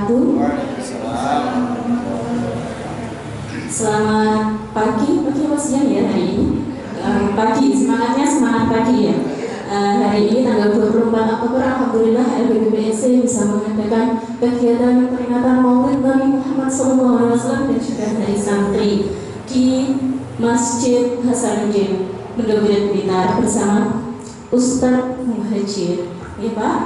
wabarakatuh. Selamat pagi apa siang ya hari ini? Pagi, semangatnya semangat pagi ya. Hari ini tanggal 24 Oktober, alhamdulillah LBBPSC bisa mengadakan kegiatan peringatan Maulid Nabi Muhammad SAW dan juga dari santri di Masjid Hasanuddin Mendobret Blitar bersama Ustadz Muhajir. Ya Pak,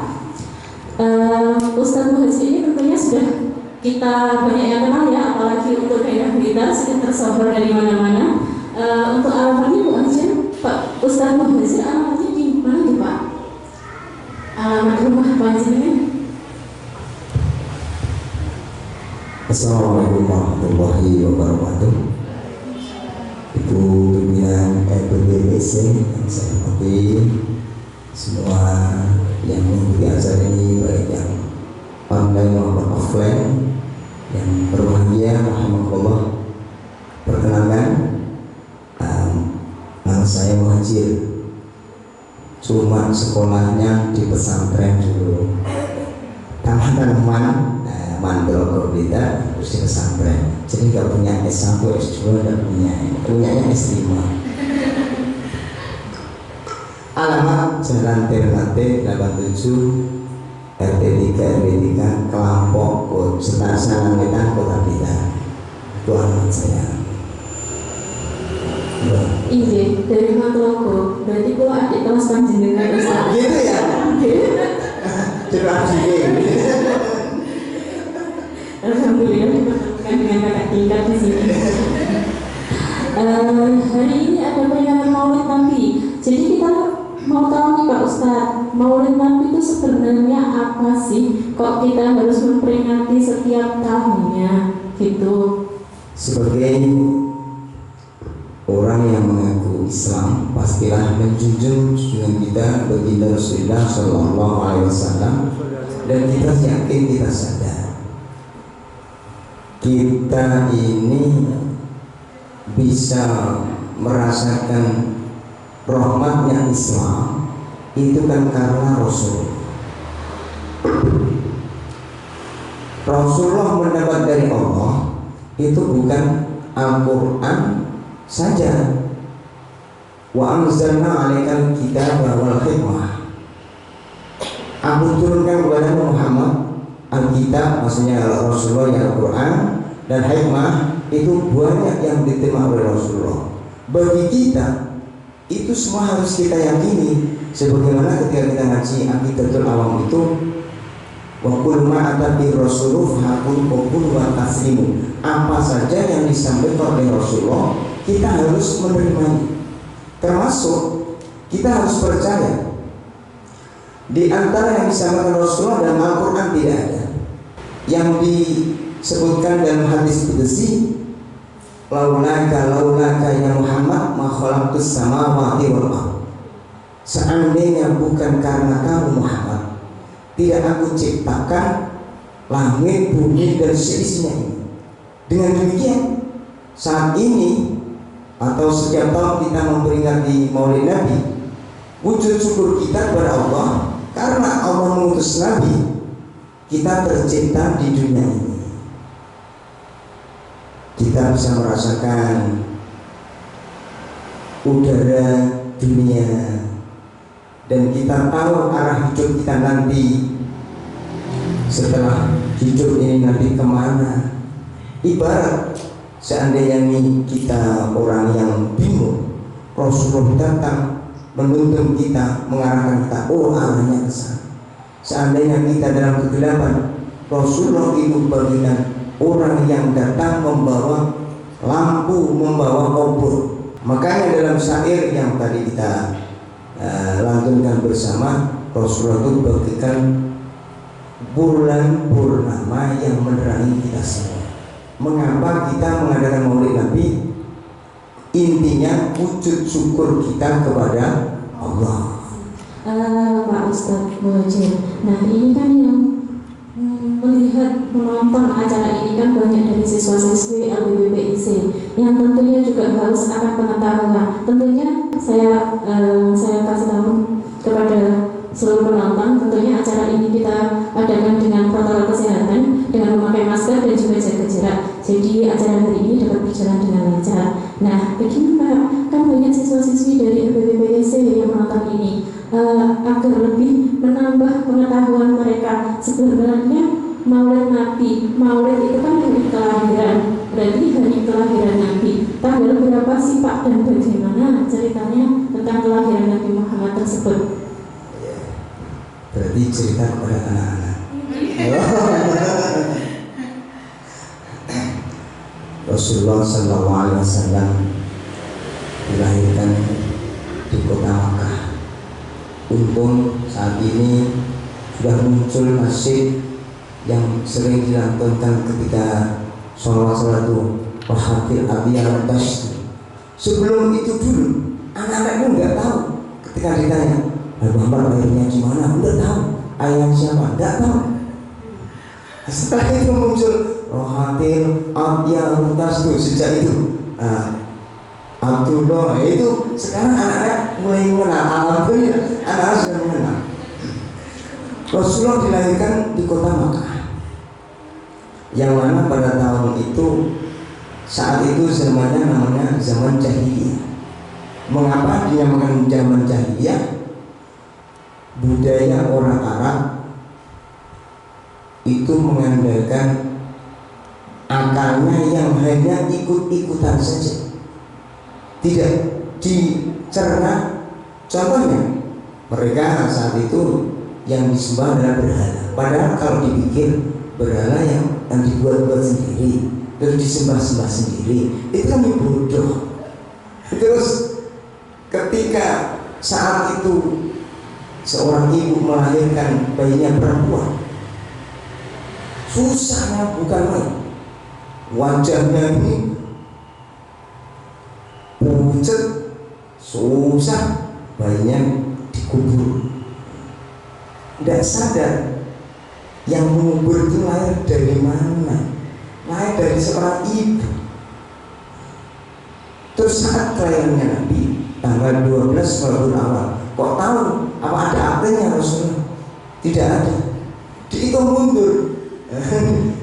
Ustadz Muhajir ini tentunya sudah kita banyak yang kenal ya, apalagi untuk daerah Blitar sudah tersohor dari mana-mana. Untuk alamatnya Bu Muhajir, Pak Ustadz Muhajir, alamatnya di mana tuh Pak? Alamat rumah Pak ini? Assalamualaikum warahmatullahi wabarakatuh. Ibu pimpinan LBBPSC yang saya hormati, semua yang mengikuti acara ini, baik yang online maupun offline, yang berbahagia, alhamdulillah. Perkenalkan, nama saya Muhajir. Cuma sekolahnya di pesantren dulu, teman-teman mandor berbeda, terus di pesantren. Jadi nggak punya S1, S2, nggak punyanya S5. Alamat Jalan Ternate 87 RT 3 RW 3 Kelampok Setarsan Wetan Kota Blitar. Itu alamat saya. Iya, dari Matlogo. Berarti kalau adik kelas panjenengan Ustaz. Gitu ya. Cerah sih. Alhamdulillah dipertemukan dengan kakak tingkat di sini. Hari ini ada peringatan Maulid Nabi. Jadi kita mau tahu nih Pak Ustadz, Maulid Nabi itu sebenarnya apa sih? Kok kita harus memperingati setiap tahunnya gitu? Sebagai orang yang mengaku Islam, pastilah menjunjung junjungan kita baginda Rasulullah Shallallahu Alaihi Wasallam, dan kita yakin, kita sadar kita ini bisa merasakan rahmatnya Islam itu kan karena Rasulullah mendapat dari Allah itu bukan Al-Quran saja. Wa anzalna 'alaikal kitaba wal hikmah. Aku turunkan kepada Muhammad Alkitab, maksudnya Rasulullah, yang Al-Quran dan hikmah itu banyak yang diterima oleh Rasulullah. Bagi kita itu semua harus kita yakini, sebagaimana ketika kita ngaji Aqidatul Awam itu, wa kullu ma atabi rasuluh hakun qul wa taslimu. Apa saja yang disampaikan oleh Rasulullah kita harus menerimanya, termasuk kita harus percaya di antara yang disampaikan Rasulullah dan Al-Quran tidak ada yang disebutkan dalam hadis qudsi, laulaka ya Muhammad ma khalaqtus samawati wal ardh. Seandainya bukan karena kamu Muhammad, tidak aku ciptakan langit, bumi dan seisinya ini. Dengan demikian, saat ini atau setiap tahun kita memperingati Maulid Nabi, wujud syukur kita kepada Allah karena Allah mengutus Nabi, kita tercipta di dunia ini. Kita bisa merasakan udara dunia, dan kita tahu arah hidup kita nanti setelah hidup ini nanti kemana. Ibarat seandainya kita orang yang bingung, Rasulullah datang menuntun kita, mengarahkan kita, oh arahnya ke sana. Seandainya kita dalam kegelapan, Rasulullah itu bagian orang yang datang membawa lampu, membawa obor. Makanya dalam syair yang tadi kita lantunkan bersama, Rasulullah itu bagikan bulan purnama yang menerangi kita semua. Mengapa kita mengadakan Maulid Nabi? Intinya wujud syukur kita kepada Allah. Pak Ustadz Muhajir, nah ini kan yang melihat menonton acara ini kan banyak dari siswa-siswi LBBPIC yang tentunya juga harus akan pengetahuan. Tentunya saya kasih tahu kepada seluruh penonton, tentunya acara ini kita adakan dengan protokol kesehatan, dengan acara hari ini dapat berjalan dengan lancar. Nah, bagaimana kan banyak siswa-siswi dari LPBPSC yang menonton ini agar lebih menambah pengetahuan mereka. Sebenarnya Maulid Nabi, Maulid itu kan hari kelahiran, berarti hari kelahiran Nabi. Tanggal berapa sih Pak dan bagaimana ceritanya tentang kelahiran Nabi Muhammad tersebut? Berarti cerita kepada anak-anak. Rasulullah SAW dilahirkan di kota Makkah. Untung saat ini sudah muncul masjid yang sering dilantunkan ketika sholat Wahatil Abiyal Tasdi. Sebelum itu dulu anak-anak itu nggak tahu. Ketika ditanya Muhammad lahirnya gimana, nggak tahu. Ayah siapa, nggak tahu. Setelah itu muncul Wahatil Abiyal Tasdi. Sejak itu Abdullah itu sekarang anak-anak mulai mengenal. Alhamdulillah anak-anak sudah mengenal. Rasulullah dilahirkan di kota Makkah, yang mana pada tahun itu saat itu zamannya namanya zaman jahiliyah. Mengapa dinamakan zaman jahiliyah? Budaya orang Arab itu mengandalkan akalnya yang hanya ikut-ikutan saja, tidak dicerna. Contohnya mereka saat itu yang disembah adalah berhala. Padahal kalau dipikir berhala yang dibuat-buat sendiri terus disembah-sembah sendiri, itu kan bodoh. Terus ketika saat itu seorang ibu melahirkan bayinya perempuan, susahnya bukan main. Wajahnya ini pucat, susah, bayinya dikubur. Tidak sadar yang mengubur itu lahir dari mana? Lahir dari seorang ibu. Terus saat kelahirannya Nabi tanggal 12 Rabiul Awal, kok tahu? Apa ada aktenya Rasulullah? Tidak ada. Dihitung mundur.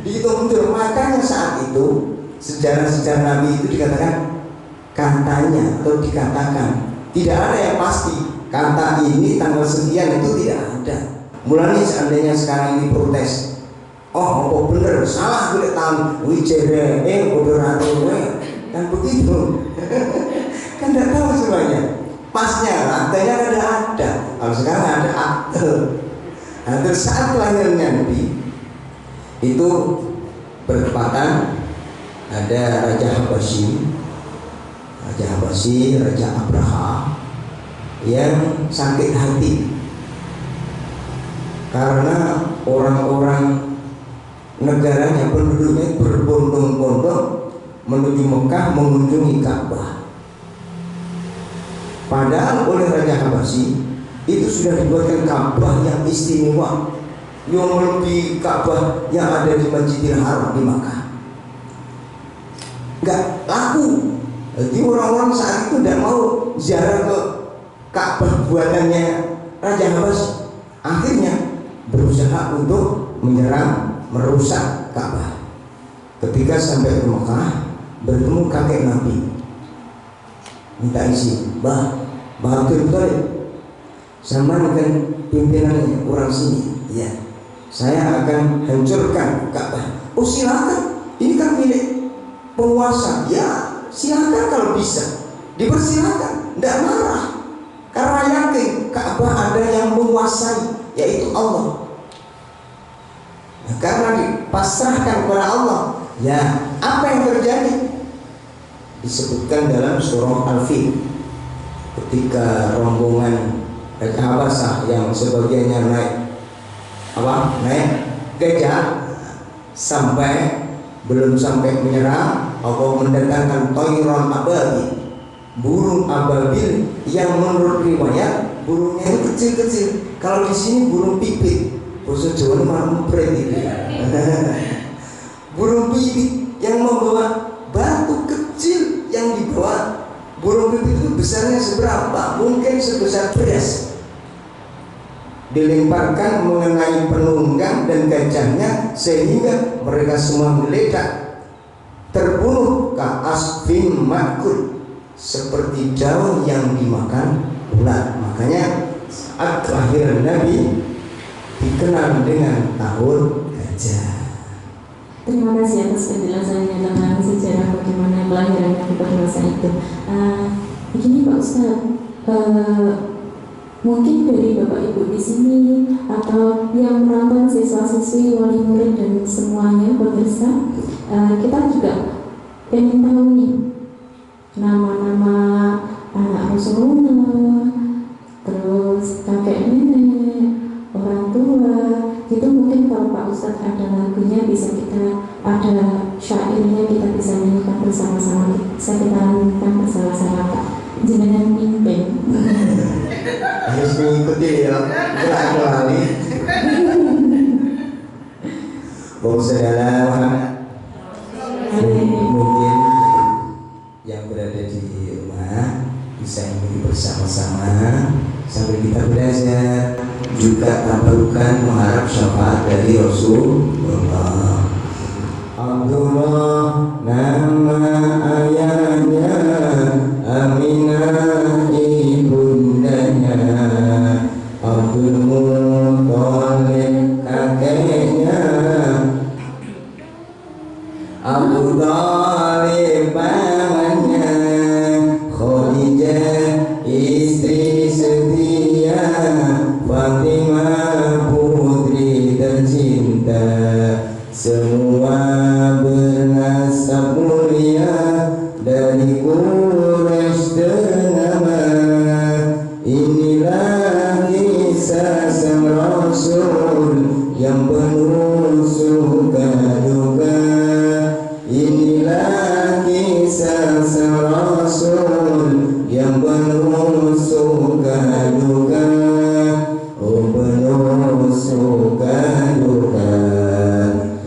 Dihitung mundur. Makanya saat itu sejarah-sejarah Nabi itu dikatakan katanya atau dikatakan, tidak ada yang pasti. Kata ini tanggal sekian itu tidak ada. Mulai seandainya sekarang ini protes, oh apa bener salah boleh tahu wijere bodoh ratu kan begitu. Kan tidak tahu semuanya. Pasnya rantainya ada. Kalau sekarang ada akte. Nah, terus saat kelahirannya Nabi itu bertepatan ada Raja Habasyi, Raja Abraha yang sakit hati karena orang-orang negaranya, penduduknya berbondong-bondong menuju Mekah mengunjungi Ka'bah. Padahal oleh Raja Habasyi itu sudah dibuatkan Ka'bah yang istimewa, yang melebihi Ka'bah yang ada di Masjidil Haram di Makkah. Nggak laku. Jadi orang-orang saat itu tidak mau ziarah ke Ka'bah buatannya Raja Habasyi. Akhirnya berusaha untuk menyerang, merusak Ka'bah. Ketika sampai ke Mekah, bertemu kakek Nabi, minta izin, Abdul Thalib, sama dengan pimpinannya orang sini, ya, saya akan hancurkan Ka'bah. Oh silakan, ini kan milik penguasa, ya silakan kalau bisa, dipersilakan, tidak marah, karena yakin Ka'bah ada yang menguasai, yaitu Allah. Nah, karena dipasrahkan kepada Allah, ya apa yang terjadi? Disebutkan dalam surah Al-Fil, ketika rombongan Raja Habasah yang sebagiannya naik gajah, sampai belum sampai menyerang, Allah mendatangkan toiron ababil, burung ababil yang menurut riwayat burungnya itu kecil-kecil. Kalau di sini burung pipit, bahasa Jawa mampret itu. Burung pipit yang membawa batu kecil, yang dibawa burung pipit itu besarnya seberapa? Mungkin sebesar beras. Dilemparkan mengenai penunggang dan gajahnya sehingga mereka semua meledak. terbunuh ka'asfin ma'kul, seperti daun yang dimakan ulat. Makanya saat kelahiran Nabi dikenal dengan tahun gajah. Terima kasih atas penjelasannya tentang sejarah bagaimana kelahiran Nabi pada masa itu. Begini Pak Ustadz, mungkin dari Bapak Ibu di sini atau yang menonton siswa-siswi, wali murid dan semuanya pemirsa, kita juga pengen tahu nih nama-nama anak Rasulullah, terus kakek nenek, orang tua. Itu mungkin kalau Pak Ustadz ada lagunya bisa kita, ada syairnya kita bisa nyanyikan bersama-sama, bisa kita nyanyikan bersama-sama Pak. Jangan mimpin. Harus mengikuti ya, kecuali Bung Saudara mungkin yang berada di rumah bisa mengikuti bersama-sama sambil kita belajar, juga tabarukan mengharap syafaat dari Rasulullah. Abdullah nama ayahnya, Aminah ibundanya, Abdul Muthalib kakeknya, Abu Thalib pamannya, Khadijah istri setia, Fatimah putri tercinta, semua bernasab mulia dari Quraisy ternama. Inilah kisah sang Rasul yang penuh suka duka. Inilah kisah sang Rasul yang penuh suka duka. Oh penuh suka duka,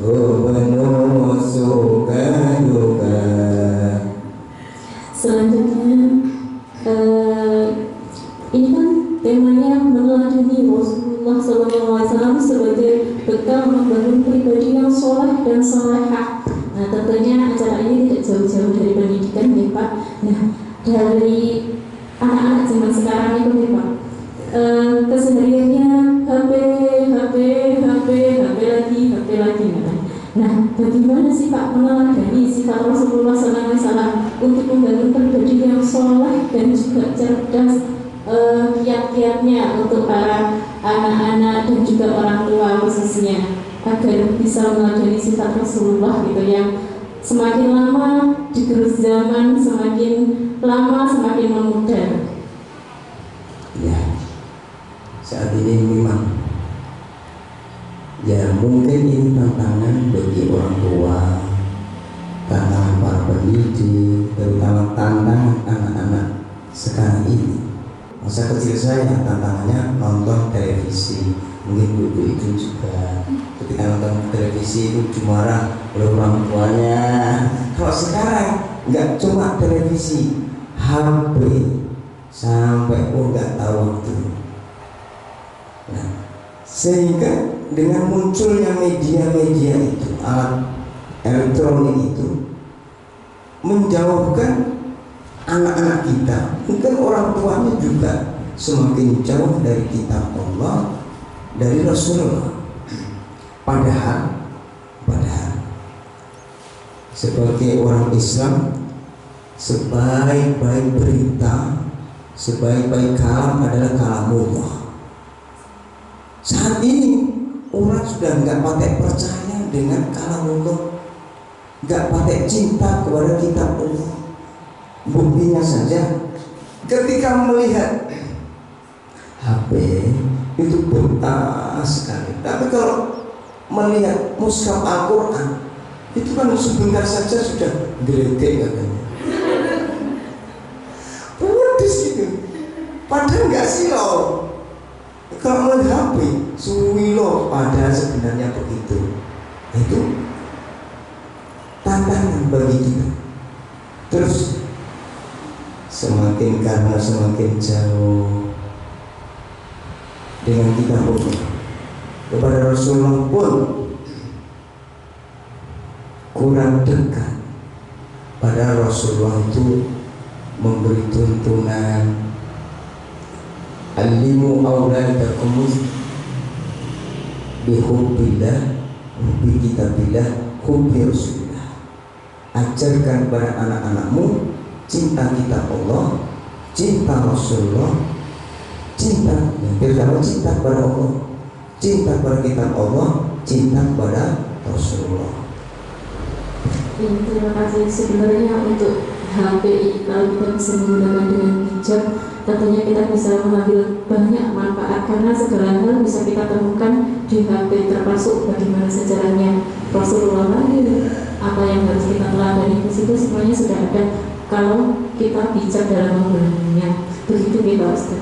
oh penuh suka duka. Selanjutnya, ini kan temanya meneladani Rasulullah SAW sebagai bekal membangun pribadi yang soleh dan solehah. Nah, tentunya acara ini tidak jauh-jauh dari pendidikan, ya Pak. Nah, dari anak-anak zaman sekarang itu, ya Pak, kesehariannya HP lagi. Nah, bagaimana sih Pak meneladani sifat Rasulullah SAW untuk membangun pribadi yang soleh dan juga cerdas, kiat-kiatnya untuk para anak-anak dan juga orang tua khususnya, agar bisa meneladani sifat Rasulullah gitu, yang semakin lama digerus zaman, semakin lama semakin memudar. Ya, saat ini memang ya mungkin ini tantangan bagi orang tua, tantangan para pendidik, terutama tantangan anak-anak sekarang ini. Masa kecil saya tantangannya nonton televisi, mungkin dulu itu juga ketika nonton televisi itu dimarah oleh orang tuanya. Kalau sekarang nggak cuma televisi, HP sampai nggak tahu waktu. Nah, sehingga dengan munculnya media-media itu, alat elektronik itu menjauhkan anak-anak kita, mungkin orang tuanya juga semakin jauh dari kitab Allah, dari Rasulullah. Padahal sebagai orang Islam, sebaik-baik berita, sebaik-baik kalam adalah kalamullah. Saat ini orang sudah nggak pakai percaya dengan kalamullah, nggak pakai cinta kepada kitab Allah. Buktinya saja ketika melihat HP itu betah sekali, tapi kalau melihat mushaf Al-Quran itu kan sebentar saja sudah gledek katanya, pedes gitu. Padahal nggak silau. Kalau melihat HP suwi loh, padahal sebenarnya begitu. Itu tantangan bagi kita. Terus semakin jauh dengan kita pun kepada Rasulullah pun kurang dekat, Padahal Rasulullah itu memberi tuntunan, alimu auladakum bihubbillah, hubbi kitabillah, hubbi rasulillah. Ajarkan kepada anak-anakmu cinta kitab Allah, cinta Rasulullah, cinta yang pertama cinta kepada Allah, cinta kepada kitab Allah, cinta kepada Rasulullah. Terima kasih. Sebenarnya untuk HPI kalau kita bisa menggunakan dengan bijak, tentunya kita bisa mengambil banyak manfaat karena segala hal bisa kita temukan di HP, termasuk bagaimana sejarahnya Rasulullah lahir, apa yang harus kita teladani di situ, semuanya sudah ada kalau kita bijak dalam menggunakannya. Begitu ya Pak Ustaz.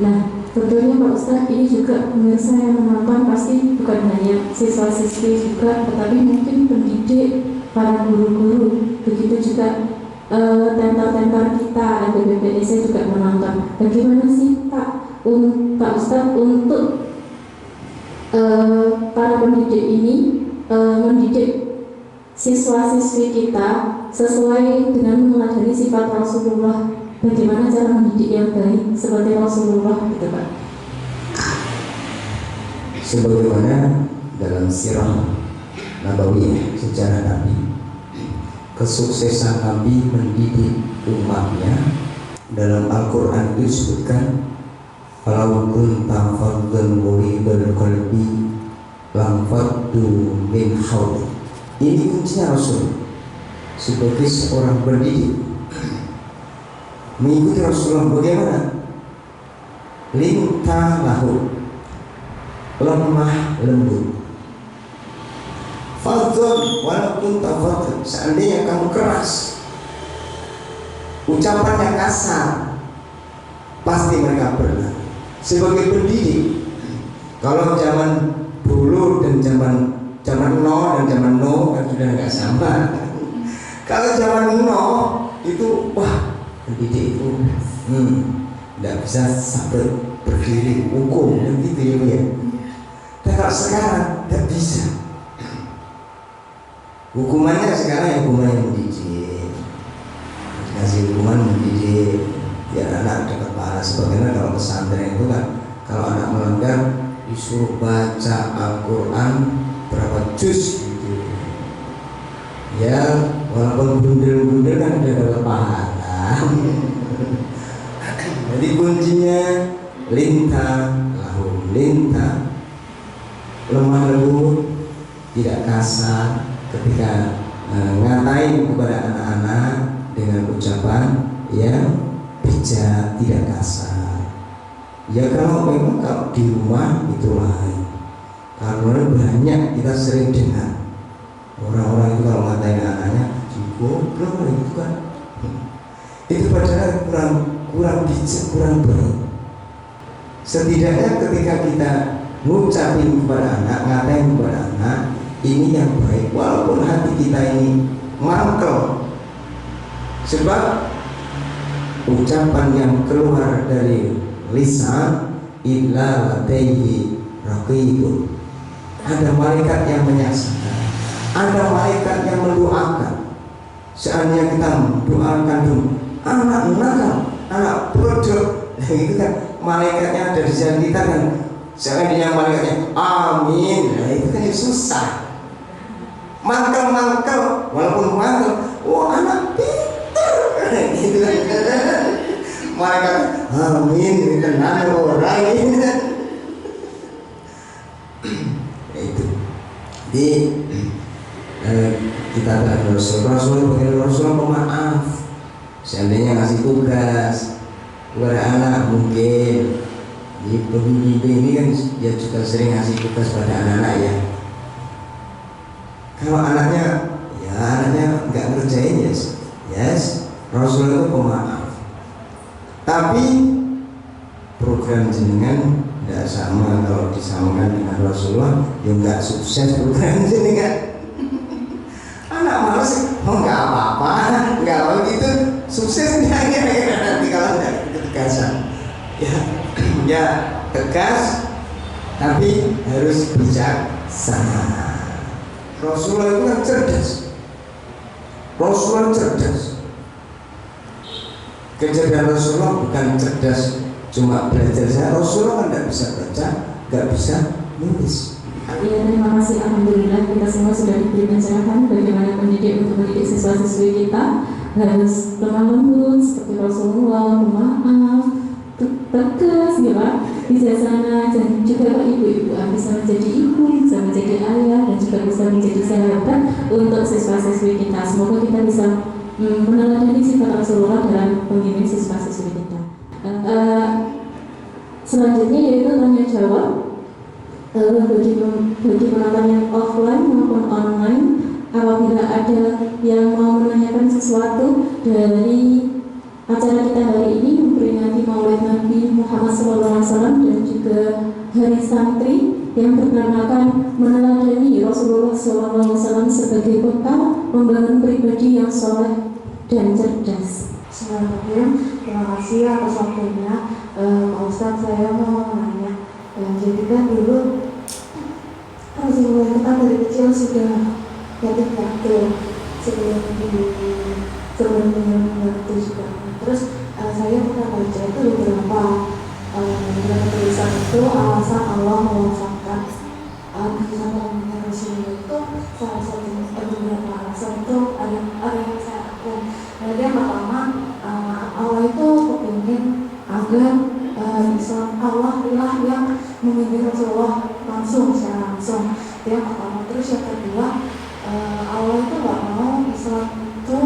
Nah, tentunya Pak Ustaz, ini juga pemirsa yang menonton pasti bukan hanya siswa-siswi juga, tetapi mungkin pendidik, para guru-guru, begitu juga tentor-tentor kita, LPBPSC juga menonton. Bagaimana sih Pak Ustadz untuk para pendidik ini mendidik siswa-siswi kita sesuai dengan meneladani sifat Rasulullah? Bagaimana cara mendidik yang baik seperti Rasulullah gitu Pak? Sebagaimana dalam sirah Nabawiyah, sejarah Nabi, kesuksesan Nabi mendidik umatnya dalam Al-Quran disebutkan, "Falau kunta faddan ghalidhal qalbi lam faddu min hawlik." Ini kuncinya Rasul sebagai seorang pendidik mengikuti Rasulullah bagaimana? Lintah lahu, lemah lembut. Fadhon walaupun tafadhon, seandainya kamu keras, ucapannya kasar, pasti mereka pernah. Sebagai pendidik, kalau zaman dulu dan zaman no dan zaman no kan sudah nggak sama. Kalau zaman no itu wah, pendidik itu nggak bisa sampai berdiri hukum dan gitu ya. Dan kalau sekarang nggak bisa. Hukumannya sekarang yang hukuman yang mendidik, kasih hukuman mendidik biar anak dekat parah. Sebagaimana kalau pesantren itu kan, kalau anak melanggar disuruh baca Al-Quran berapa juz gitu. Ya walaupun bundel-bundel kan udah dapat pahala. Jadi kuncinya lintah lahu, lintah, lemah lembut, tidak kasar. Ketika ngatain kepada anak-anak dengan ucapan yang bijak, tidak kasar. Ya kalau memang kalau di rumah itu lain. Karena banyak kita sering dengar orang-orang itu kalau ngatain anaknya, goblok itu kan. Itu padahal kurang bijak, kurang baik. Setidaknya ketika kita ngucapin kepada anak, ngatain kepada anak, ini yang baik, walaupun hati kita ini mangkel. Sebab ucapan yang keluar dari lisan illa ladaihi raqibun, ada malaikat yang menyaksikan, ada malaikat yang mendoakan. Seandainya kita mendoakan anak nakal, anak bodoh, nah itu kan malaikatnya ada di sisi kita kan. Seandainya malaikatnya amin, nah itu kan susah. Mangkel, walaupun mangkel, oh anak pintar, gitu kan. Malaikat amin, ini tenang orang ini. Itu. Jadi kita ada Rasul pemaaf. Seandainya ngasih tugas kepada anak, mungkin di pembimbing ini kan dia juga sering ngasih tugas pada anak-anak ya. Kalau anaknya nggak ngerjain yes, Rasul itu pemaaf. Tapi program jenengan tidak sama. Kalau disamakan dengan Rasulullah, ya nggak sukses program jenengan. Anak malas, nggak apa-apa, nggak apa gitu, sukses nggak kira-kira nanti kalau nggak ketegasan. Ya tegas, tapi harus bijaksana. Rasulullah itu kan cerdas. Rasulullah cerdas. Kecerdasan Rasulullah bukan cerdas cuma belajar saja. Rasulullah kan tidak bisa baca, nggak bisa nulis. Ya, terima kasih. Alhamdulillah kita semua sudah diberi pencerahan bagaimana mendidik siswa-siswi kita harus lemah lembut seperti Rasulullah, pemaaf, tegas, ya, bijaksana, dan juga ibu-ibu bisa menjadi ibu, bisa menjadi ayah, dan juga bisa menjadi sahabat untuk siswa-siswi kita. Semoga kita bisa meneladani sifat Rasulullah dalam pembimbing siswa-siswi kita. Selanjutnya yaitu tanya jawab. Bagi penonton yang offline maupun online, apabila ada yang mau menanyakan sesuatu dari acara kita hari ini memperingati Maulid Nabi Muhammad SAW dan juga Hari Santri yang bertemakan meneladani Rasulullah SAW sebagai bekal membangun pribadi yang soleh dan cerdas. Bismillahirrahmanirrahim. Terima kasih atas waktunya. Pak Ustadz, saya mau nanya. Jadi kan dulu Rasulullah kita dari kecil sudah yatim piatu sebelum mengerti juga. Terus saya pernah baca itu beberapa tulisan itu alasan Allah mewafatkan Nabi Rasulullah itu salah satu beberapa alasan itu ada yang saya lakukan. Jadi yang pertama, Allah itu kepingin agar Islam Allah yang memimpin Rasulullah secara langsung. Itu yang pertama. Terus yang kedua, Allah itu nggak mau Islam itu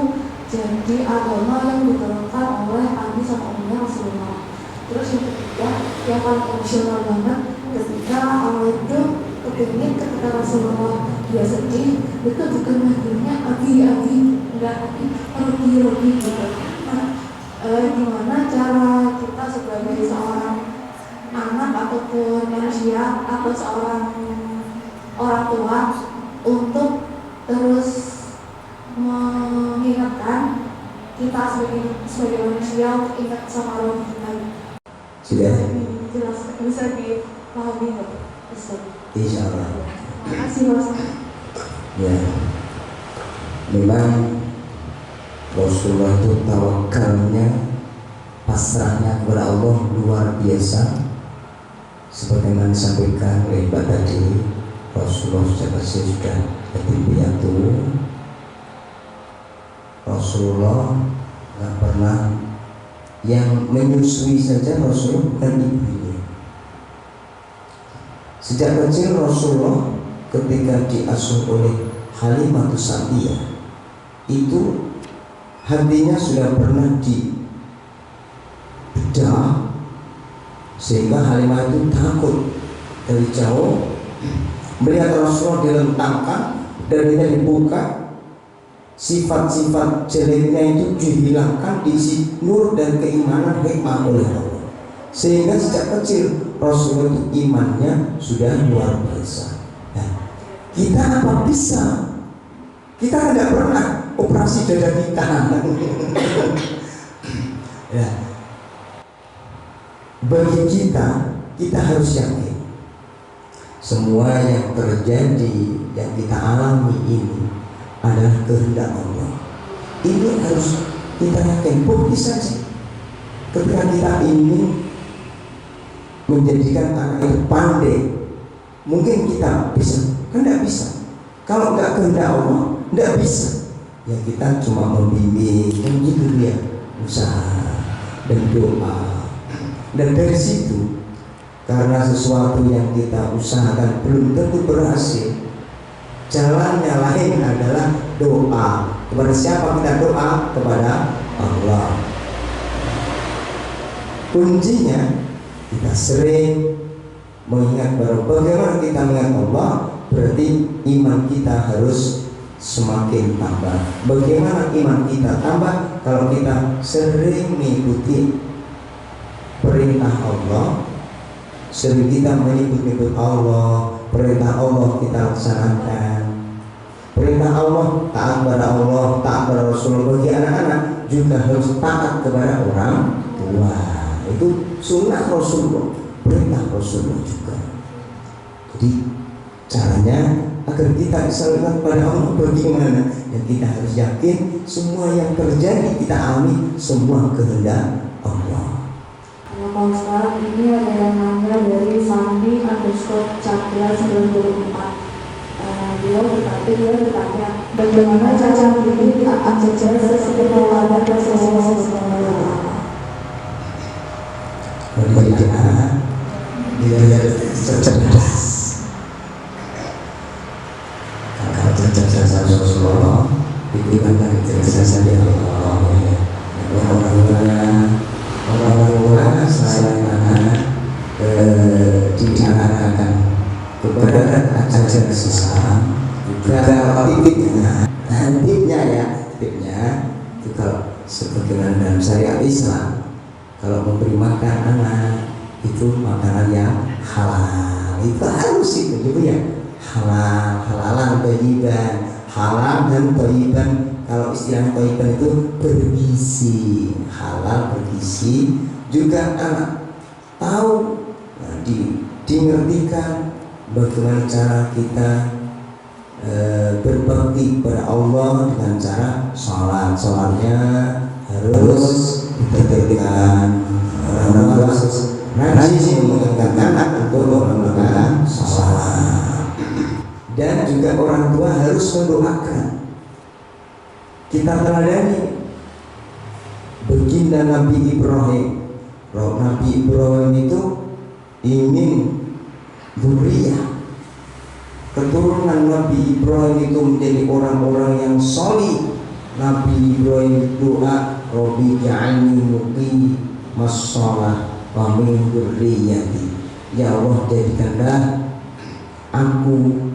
jadi agama yang diterapkan oleh Nabi sama umumnya Rasulullah. Terus yang ketiga, yang paling emosional banget, ketika Allah itu kepingin ketika Rasulullah dia sedih, itu bukan manggilnya abi, enggak rugi gitu. Gimana cara kita sebagai seorang anak ataupun manusia atau seorang orang tua untuk terus mengingatkan kita sebagai manusia untuk ingat sama Allah kita. Sudah? Jelas, bisa dipahami nggak, Ustaz? Insya Allah. Terima kasih, Ustaz. Ya, memang Rasulullah itu tawakalnya, pasrahnya kepada Allah luar biasa. Sebagaimana disampaikan oleh Mbak tadi, Rasulullah sejak kecil sudah yatim piatu. Rasulullah nggak pernah, yang menyusui saja Rasulullah bukan ibunya. Sejak kecil Rasulullah ketika diasuh oleh Halimatus Sa'diyah itu hatinya sudah pernah dibedah sehingga Halimah itu takut dari jauh melihat Rasulullah dilentangkan dan dia dibuka, sifat-sifat jeleknya itu dihilangkan, diisi nur dan keimanan hikmah oleh Allah, sehingga sejak kecil Rasulullah itu imannya sudah luar biasa. Nah, kita apa bisa? Kita tidak pernah operasi dada kita. Ya. Bagi kita harus yakin semua yang terjadi, yang kita alami ini adalah kehendak Allah. Ini harus kita yakin. Bukti saja ketika kita ingin menjadikan anak itu pandai, mungkin kita bisa, kan tidak bisa. Kalau nggak kehendak Allah, tidak bisa. Ya kita cuma membimbing, kan gitu dia, usaha dan doa. Dan dari situ, karena sesuatu yang kita usahakan belum tentu berhasil, jalannya lain adalah doa. Kepada siapa kita doa? Kepada Allah. Kuncinya kita sering mengingat bahwa bagaimana kita mengingat Allah, berarti iman kita harus semakin tambah. Bagaimana iman kita tambah? Kalau kita sering mengikuti perintah Allah, sering kita menyebut-nyebut Allah, perintah Allah kita laksanakan. Perintah Allah, taat kepada Allah, taat kepada Rasulullah. Bagi anak-anak juga harus taat kepada orang tua. Itu sunnah Rasulullah, perintah Rasulullah juga. Jadi Caranya agar kita disalurkan kepada Allah bagaimana? Dan kita harus yakin semua yang terjadi kita alami semua kehendak Allah. Kalau sekarang ini ada yang nanya dari Sandi _ Cakra 94. Dia bertanya bagaimana cara mendidik anak cerdas seperti teladan Rasulullah SAW. Mendidik anak biar cerdas. Kakak cerdas Rasulullah diberikan dari kecerdasan dia Allah. Orang-orang selain anak diarahkan kepada ajaran Islam juga tipnya itu kalau sebagaimana dalam syariat Islam kalau memberi makan anak itu makanan yang halal itu harus itu ya halalan thayyiban halal dan thayyiban. Kalau istilah thayyiban itu bergizi, halal bergizi juga anak tahu dimengertikan bagaimana cara kita berbakti kepada Allah dengan cara sholatnya harus diperhatikan. Orang tua rajin mengingatkan anak untuk melakukan sholat dan juga orang tua harus mendoakan. Kita teladani baginda Nabi Ibrahim. Nabi Ibrahim itu ingin dzurriyyah keturunan Nabi Ibrahim itu menjadi orang-orang yang sholih. Nabi Ibrahim doa, Rabbi ja'alni muqimas shalah wa min dzurriyyati. Ya Allah, jadikanlah aku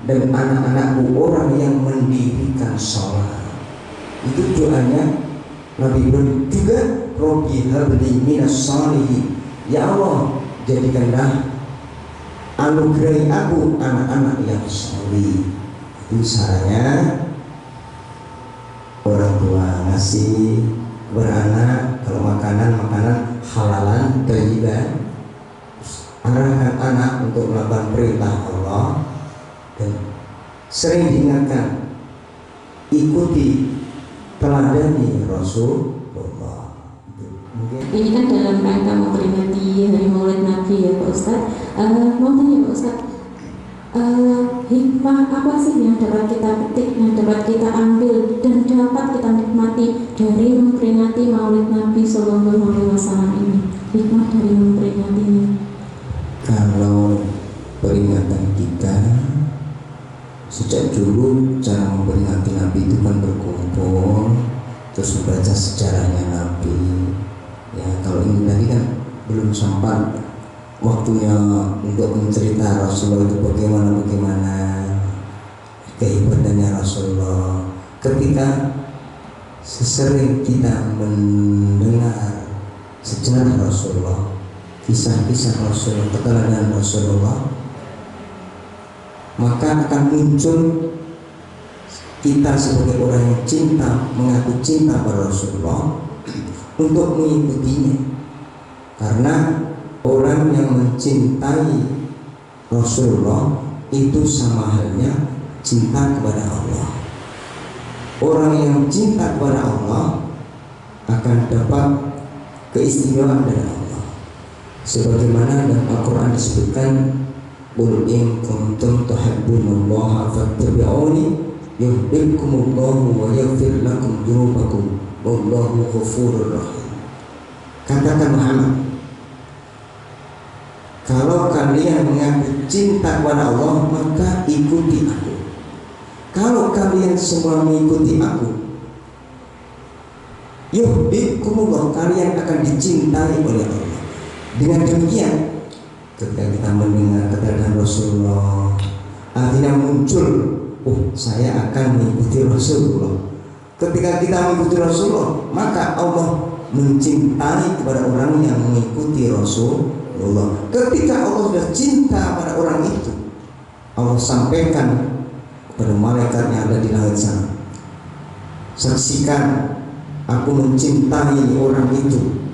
dan anak-anakku orang yang mendirikan sholat. Itu doanya Nabi Ibrahim. Juga Rabbi habli minas shalihin. Ya Allah, jadikanlah anugerahi aku anak-anak yang sholih. Itu caranya orang tua ngasih beranak. Kalau makanan halalan thayyiban, arahkan anak untuk melakukan perintah Allah dan sering diingatkan ikuti teladani Rasulullah. Ini kan dalam rangka memperingati Hari Maulid Nabi ya Pak Ustadz. Mau tanya Pak Ustadz, hikmah apa sih yang dapat kita petik, yang dapat kita ambil dan dapat kita nikmati dari memperingati Maulid Nabi Sallallahu Alaihi Wasallam ini? Hikmah dari memperingatinya. Kalau peringatan kita sejak dulu cara memperingati Nabi itu kan berkumpul terus membaca sejarahnya Nabi. Ya kalau ini tadi kan belum sempat waktunya untuk mencerita Rasulullah itu bagaimana kehebatannya Rasulullah. Ketika sesering kita mendengar sejarah Rasulullah, kisah-kisah Rasulullah, keteladanan Rasulullah, maka akan muncul kita sebagai orang yang mengaku cinta pada Rasulullah untuk mengikutinya. Karena orang yang mencintai Rasulullah itu sama halnya cinta kepada Allah. Orang yang cinta kepada Allah akan dapat keistimewaan dari Allah. Sebagaimana dalam Al-Quran disebutkan, qul in kuntum tuhibbunallaha fattabi'uni yuhibbukumullahu wa yaghfir lakum dzunubakum wallahu ghafurur rahim. Katakan Muhammad, kalau kalian mengaku cinta kepada Allah, maka ikuti aku. Kalau kalian semua mengikuti aku, yuhibbukumullah, kalian akan dicintai oleh Allah. Dengan demikian, ketika kita mendengar keterangan Rasulullah, artinya muncul, saya akan mengikuti Rasulullah. Ketika kita mengikuti Rasulullah, maka Allah mencintai kepada orang yang mengikuti Rasulullah. Ketika Allah sudah cinta pada orang itu, Allah sampaikan kepada malaikat yang ada di langit sana, saksikan aku mencintai orang itu.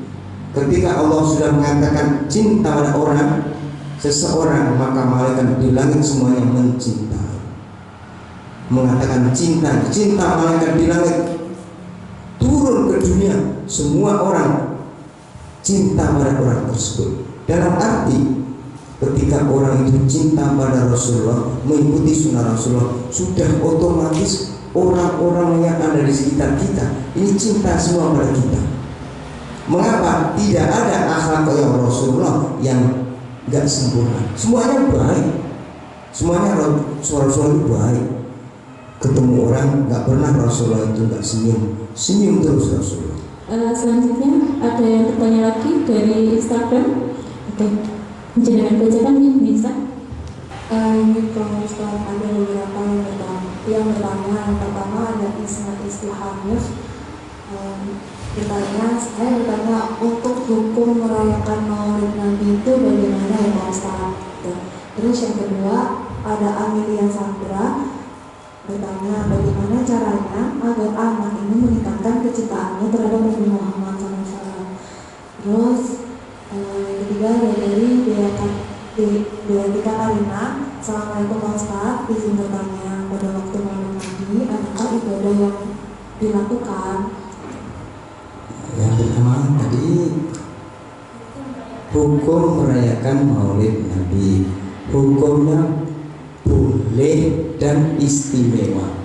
Ketika Allah sudah mengatakan cinta pada orang, seseorang, maka malaikat di langit semuanya mencintai. Mengatakan cinta malaikat di langit turun ke dunia, semua orang cinta pada orang tersebut. Dalam arti ketika orang itu cinta pada Rasulullah, mengikuti sunnah Rasulullah, sudah otomatis orang-orang yang ada di sekitar kita ini cinta semua pada kita. Mengapa? Tidak ada akhlak yang Rasulullah yang gak sempurna. Semuanya baik. Semuanya Rasulullah itu baik. Ketemu orang gak pernah Rasulullah itu gak senyum terus Rasulullah. Selanjutnya ada yang bertanya lagi dari Instagram. Oke, jangan bacakan nih, bisa. Ini kalau sekarang ada beberapa yang bertanya. Yang pertama ada Ismail Hanif. Saya bertanya untuk hukum merayakan Maulid Nabi itu bagaimana ya Pak Ustaz? Terus yang kedua ada Amelia Sandra bertanya bagaimana caranya agar anak ini meningkatkan kecintaannya terhadap Nabi Muhammad SAW. Terus yang ketiga ada dari Dewatika Karina. Assalamualaikum Pak Ustaz, izin bertanya, pada waktu Maulid Nabi adakah ibadah yang dilakukan? Yang pertama tadi hukum merayakan Maulid Nabi, hukumnya boleh dan istimewa.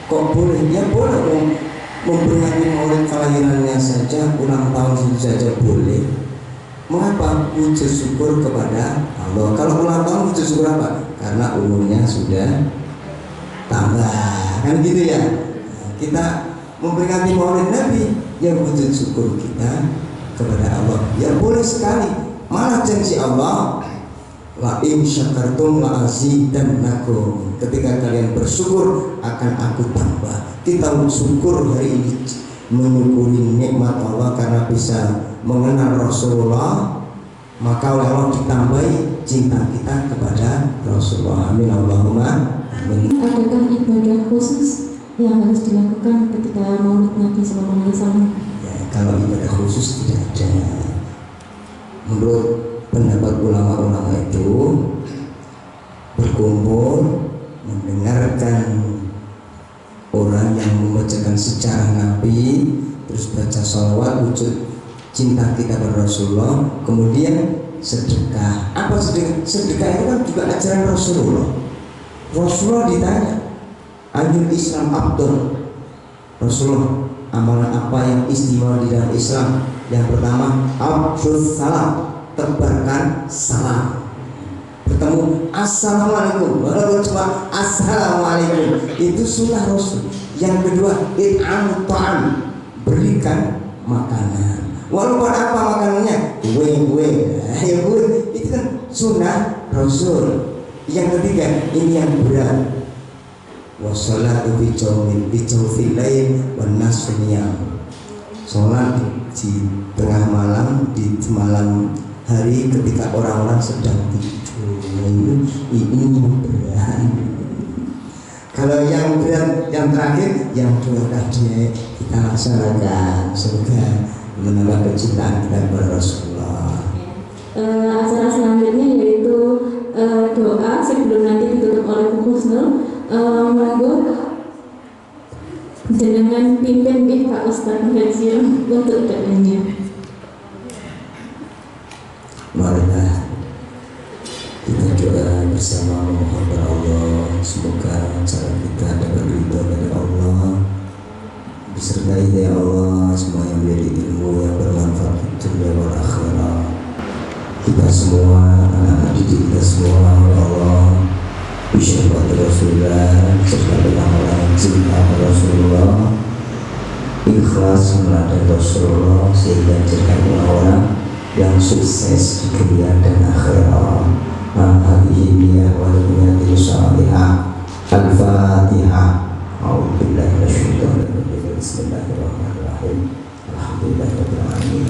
Kok boleh? Ya boleh. Memperingati Maulid kelahirannya saja, ulang tahun saja boleh. Mengapa? Wujud syukur kepada Allah. Kalau ulang tahun wujud syukur apa? Karena umurnya sudah tambah, kan gitu ya. Kita memperingati Maulid Nabi yang wujud syukur kita kepada Allah. Ya boleh sekali. Malah janji Allah, la in syakartum la azidannakum. Ketika kalian bersyukur akan aku tambah. Kita bersyukur hari ini menyukuri nikmat Allah karena bisa mengenal Rasulullah, maka oleh Allah ditambahi cinta kita kepada Rasulullah. Amin Allahumma amin. Adakah ibadah khusus yang harus dilakukan ketika Maulid Nabi SAW? Ya, kalau ibadah khusus tidak ada. Menurut pendapat ulama-ulama itu berkumpul mendengarkan orang yang membacakan sejarah Nabi, terus baca sholawat wujud cinta kita kepada Rasulullah, kemudian sedekah. Apa sedekah? Sedekah itu kan juga ajaran Rasulullah. Rasulullah ditanya, Ayul Islam Abdul. Rasulullah, amalan apa yang istimewa di dalam Islam? Yang pertama, Abdul Salam, tebarkan salam. Bertemu Assalamualaikum, walaupun cuma Assalamualaikum, itu sunnah Rasul. Yang kedua, it'am ta'am, berikan makanan. Walaupun apa makanannya? Kue, ya kue, itu kan sunnah Rasul. Yang ketiga, ini yang berat, wassalatu bijawfil lail wan nasfu niyam. Sholat di tengah malam, di malam hari ketika orang-orang sedang tidur. Ini berat. Kalau yang berat, yang terakhir, yang dua tadi kita laksanakan, semoga menambah kecintaan kita kepada Rasulullah. Acara selanjutnya yaitu doa sebelum nanti ditutup oleh Bu Husnul. Monggo dengan pimpin Pak Ustadz Hajir untuk doanya. Marilah kita doa bersama memohon kepada Allah, semoga acara kita dapat ridho dari Allah, disertai dari Allah semua yang menjadi ilmu yang bermanfaat di dunia wal akhirah. Kita semua, anak-anak didik kita semua, ya Allah, bisyarat Rasulullah, serta orang-orang cinta Rasulullah, ikhlas meladani Rasulullah, sehingga jadikan orang yang sukses di dunia dan akhirat. Hadhihi niyyah wa niyyati salihah. Al-Fatihah. A'udzubillahi minasyaitonir rajim. Bismillahirrahmanirrahim. Alhamdulillahirabbil alamin.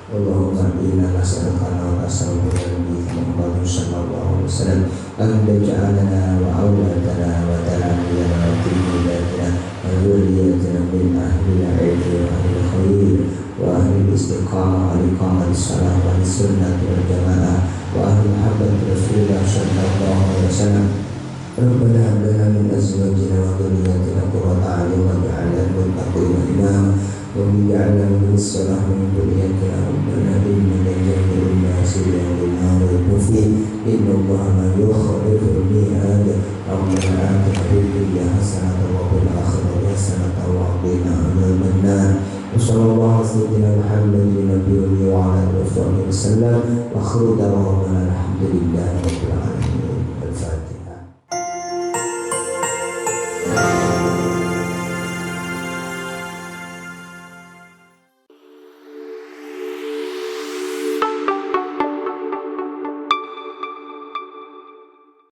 Allahumma inna nas'aluka wa nas'aluka Muhammad sallallahu alaihi wasallam an taj'alana wa awladana wa talamiyana wa tilmidana وذريتنا من أهل العلم وأهل الخير وأهل الاستقامة والإقامة الصلاة والسنة والجماعة وأهل محبة رسول الله صلى الله عليه وسلم. ربنا هب لنا من أزواجنا وذرياتنا قرة أعين واجعلنا للمتقين إماما واجعلنا من الصلاح من ذريتنا ربنا إنك جميع الناس يوم لا ريب فيه إن الله لا يخلف الميعاد. ربنا آتنا في الدنيا حسنة وفي الآخرة حسنة وقنا عذاب النار. وصلى الله على سيدنا محمد النبي وعلى آله وصحبه وسلم وآخر دعوانا الحمد لله رب العالمين.